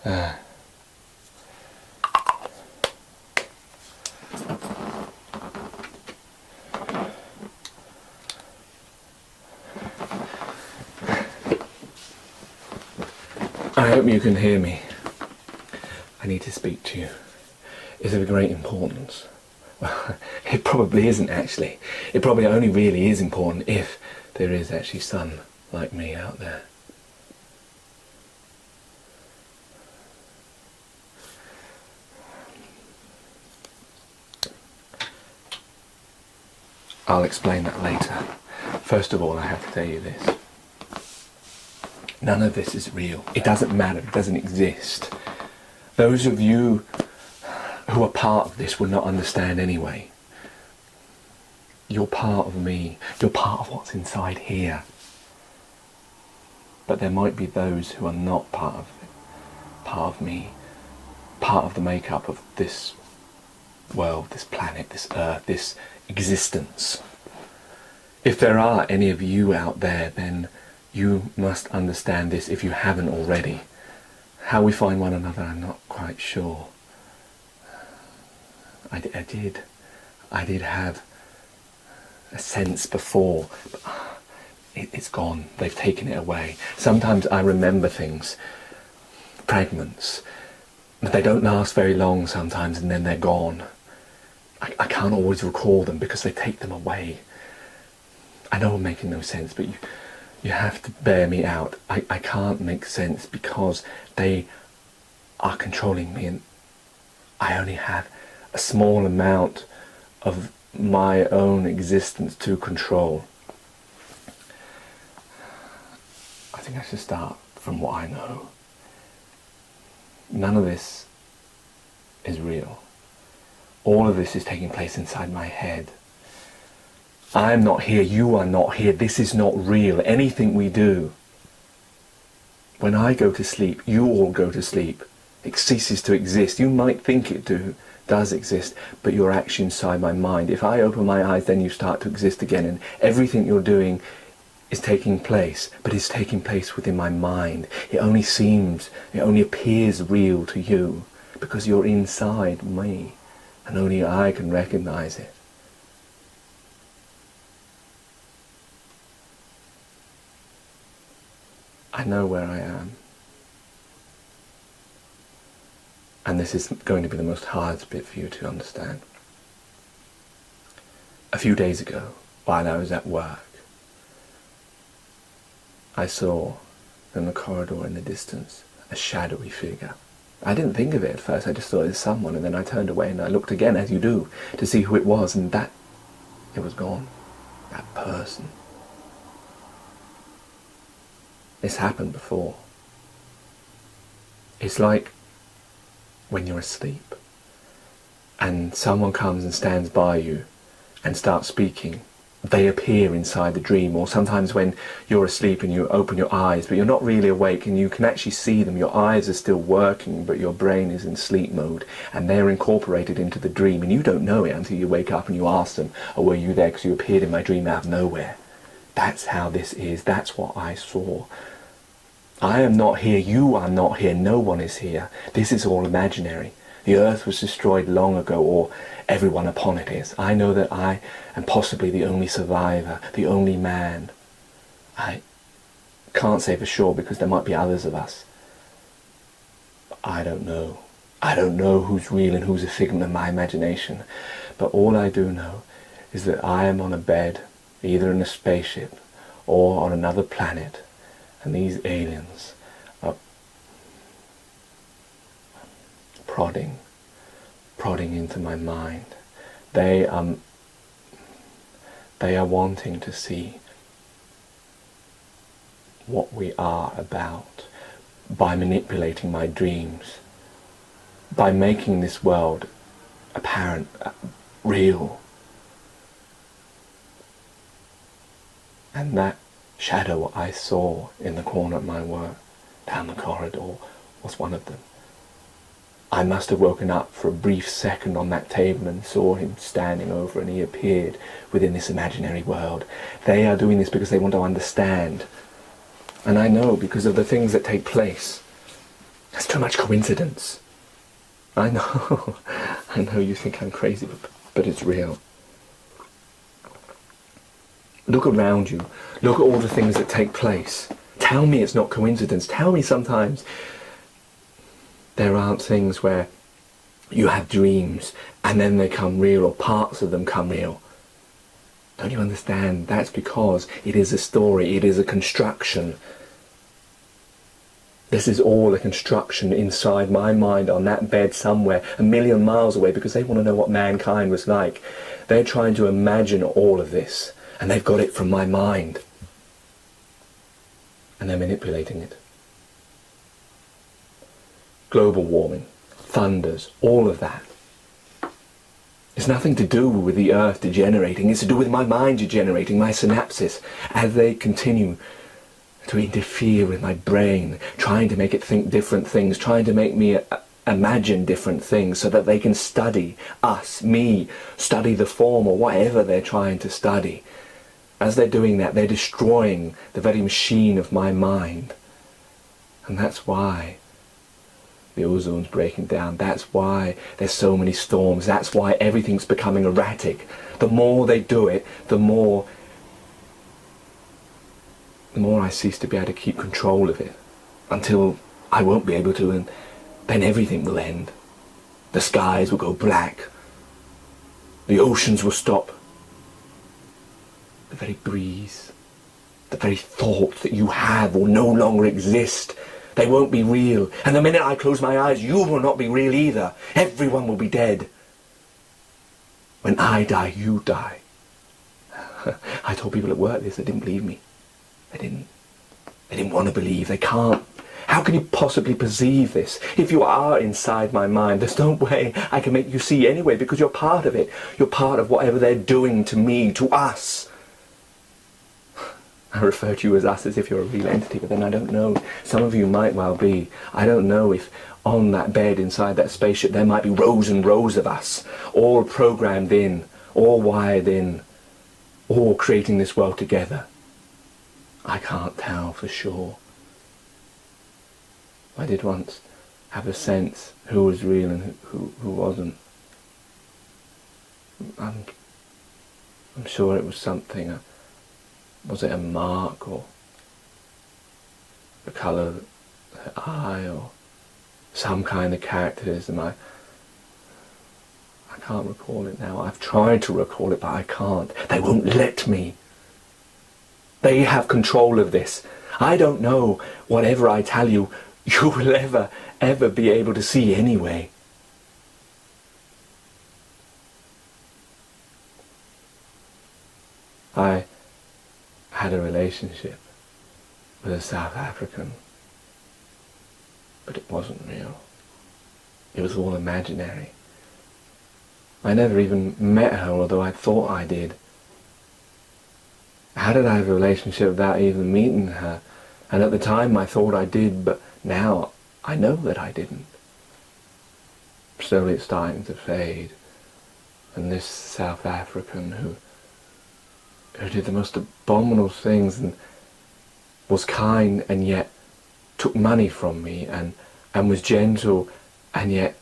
I hope you can hear me. I need to speak to you. It's of great importance. Well, it probably isn't actually. It probably only really is important if there is actually someone like me out there. I'll explain that later. First of all, I have to tell you this. None of this is real. It doesn't matter. It doesn't exist. Those of you who are part of this will not understand anyway. You're part of me. You're part of what's inside here. But there might be those who are not part of it, part of me, part of the makeup of this world, this planet, this earth, this existence. If there are any of you out there, then you must understand this if you haven't already. How we find one another, I'm not quite sure. I did have a sense before, but it's gone. They've taken it away. Sometimes I remember things, fragments, but they don't last very long sometimes, and then they're gone. I can't always recall them because they take them away. I know I'm making no sense, but you have to bear me out. I can't make sense because they are controlling me, and I only have a small amount of my own existence to control. I think I should start from what I know. None of this is real. All of this is taking place inside my head. I'm not here, you are not here, this is not real. Anything we do, when I go to sleep, you all go to sleep. It ceases to exist. You might think it does exist, but you're actually inside my mind. If I open my eyes, then you start to exist again, and everything you're doing is taking place, but it's taking place within my mind. It only appears real to you because you're inside me, and only I can recognize it. I know where I am. And this is going to be the most hardest bit for you to understand. A few days ago, while I was at work, I saw in the corridor in the distance a shadowy figure. I didn't think of it at first, I just thought it was someone, and then I turned away and I looked again, as you do, to see who it was, and it was gone. That person. It's happened before. It's like when you're asleep and someone comes and stands by you and starts speaking. They appear inside the dream, or sometimes when you're asleep and you open your eyes but you're not really awake and you can actually see them. Your eyes are still working but your brain is in sleep mode, and they're incorporated into the dream, and you don't know it until you wake up and you ask them, "Oh, were you there? Because you appeared in my dream out of nowhere." That's how this is. That's what I saw. I am not here, you are not here, no one is here. This is all imaginary. The earth was destroyed long ago, or everyone upon it is. I know that I am possibly the only survivor, the only man. I can't say for sure because there might be others of us. But I don't know. I don't know who's real and who's a figment of my imagination. But all I do know is that I am on a bed, either in a spaceship or on another planet, and these aliens are prodding into my mind. They are wanting to see what we are about by manipulating my dreams, by making this world apparent, real. And that shadow I saw in the corner of my work, down the corridor, was one of them. I must have woken up for a brief second on that table and saw him standing over, and he appeared within this imaginary world. They are doing this because they want to understand. And I know because of the things that take place. That's too much coincidence. I know, I know you think I'm crazy, but it's real. Look around you. Look at all the things that take place. Tell me it's not coincidence. Tell me sometimes there aren't things where you have dreams and then they come real, or parts of them come real. Don't you understand? That's because it is a story, it is a construction. This is all a construction inside my mind on that bed somewhere, a million miles away, because they want to know what mankind was like. They're trying to imagine all of this, and they've got it from my mind. And they're manipulating it. Global warming, thunders, all of that. It's nothing to do with the earth degenerating, it's to do with my mind degenerating, my synapses, as they continue to interfere with my brain, trying to make it think different things, trying to make me imagine different things so that they can study us, me, study the form or whatever they're trying to study. As they're doing that, they're destroying the very machine of my mind. And that's why the ozone's breaking down. That's why there's so many storms. That's why everything's becoming erratic. The more they do it, the more I cease to be able to keep control of it, until I won't be able to, and then everything will end. The skies will go black. The oceans will stop. The very breeze, the very thought that you have will no longer exist. They won't be real. And the minute I close my eyes, you will not be real either. Everyone will be dead. When I die, you die. I told people at work this, they didn't believe me. They didn't want to believe. They can't. How can you possibly perceive this? If you are inside my mind, there's no way I can make you see anyway, because you're part of it. You're part of whatever they're doing to me, to us. I refer to you as us as if you're a real entity, but then I don't know. Some of you might well be. I don't know if on that bed inside that spaceship there might be rows and rows of us, all programmed in, all wired in, all creating this world together. I can't tell for sure. I did once have a sense who was real and who wasn't. I'm sure it was something. Was it a mark, or the colour of her eye, or some kind of characterism? I can't recall it now. I've tried to recall it, but I can't. They won't let me. They have control of this. I don't know whatever I tell you, you will ever be able to see anyway. I had a relationship with a South African, but it wasn't real. It was all imaginary. I never even met her, although I thought I did. How did I have a relationship without even meeting her? And at the time I thought I did, but now I know that I didn't. Slowly it's starting to fade. And this South African who did the most abominable things and was kind and yet took money from me, and was gentle and yet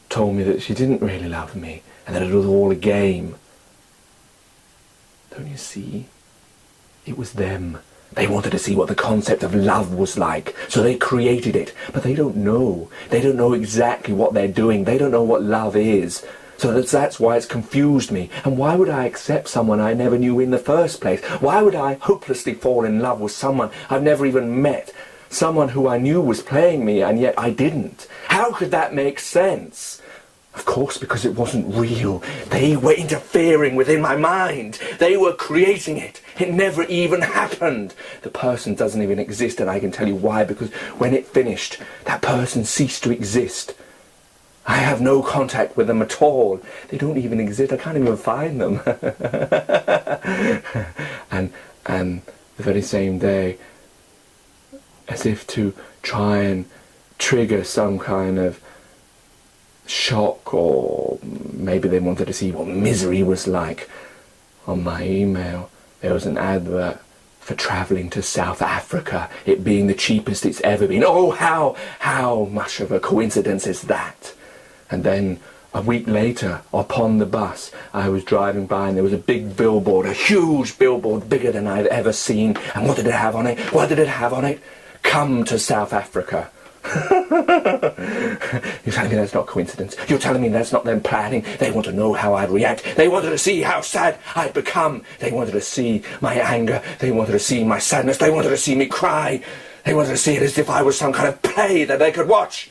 told me that she didn't really love me and that it was all a game. Don't you see? It was them. They wanted to see what the concept of love was like, so they created it. But they don't know. They don't know exactly what they're doing. They don't know what love is. So that's why it's confused me. And why would I accept someone I never knew in the first place? Why would I hopelessly fall in love with someone I've never even met? Someone who I knew was playing me, and yet I didn't. How could that make sense? Of course, because it wasn't real. They were interfering within my mind. They were creating it. It never even happened. The person doesn't even exist, and I can tell you why. Because when it finished, that person ceased to exist. I have no contact with them at all. They don't even exist. I can't even find them. and the very same day, as if to try and trigger some kind of shock, or maybe they wanted to see what misery was like, on my email there was an advert for travelling to South Africa, it being the cheapest it's ever been. Oh, how much of a coincidence is that? And then a week later, upon the bus, I was driving by and there was a big billboard, a huge billboard, bigger than I've ever seen. And what did it have on it? What did it have on it? Come to South Africa. You're telling me that's not coincidence? You're telling me that's not them planning? They want to know how I'd react. They wanted to see how sad I'd become. They wanted to see my anger. They wanted to see my sadness. They wanted to see me cry. They wanted to see it as if I was some kind of play that they could watch.